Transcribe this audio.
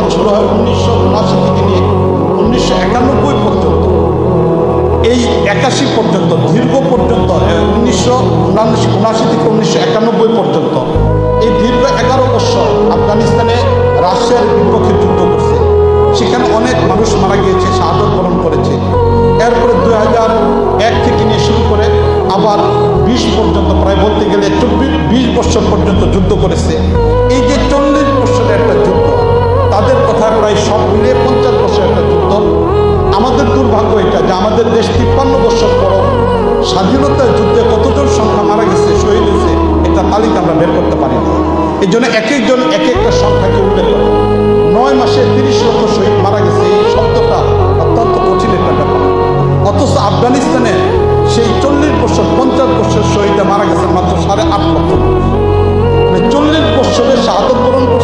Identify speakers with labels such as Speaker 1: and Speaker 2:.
Speaker 1: জিহাদ শুরু হয় 1979 থেকে নিয়ে 1991 পর্যন্ত। এই 81 পর্যন্ত দীর্ঘ পর্যন্ত 1979 থেকে 1991 পর্যন্ত এই দীর্ঘ 11 বছর আফগানিস্তানে রাশিয়ার বিপক্ষে যুদ্ধ করছে। সেখানে অনেক মানুষ মারা গিয়েছে, শাহাদত বরণ করেছে। এরপরে 2001 থেকে নিয়ে শুরু করে আবার 20 পর্যন্ত, প্রায় বলতে গেলে 20 বছর পর্যন্ত যুদ্ধ করেছে। এই যে 40 বছরের একটা যুদ্ধ, তাদের কথা প্রায় সব মিলিয়ে 50 বছরের একটা যুদ্ধ। আমাদের দুর্ভাগ্য এটা যে আমাদের দেশ 53 বছর পর স্বাধীনতার যুদ্ধে কতজন সংখ্যা মারা গেছে, শহীদ হয়েছে, এটা তালিকা আমরা বের করতে পারি না। এই জন্য এক একজন এক একটা সংখ্যাকে উল্লেখ করে 9 মাসে 30 লক্ষ শহীদ মারা গেছে, এই শব্দটা অত্যন্ত কঠিন একটা ব্যাপার। অথচ আফগানিস্তানে সেই 40 বছর 50 বছর শহীদে মারা গেছে মাত্র 8.5 লক্ষ। 40 বছরে শাহাদত বরণ করছে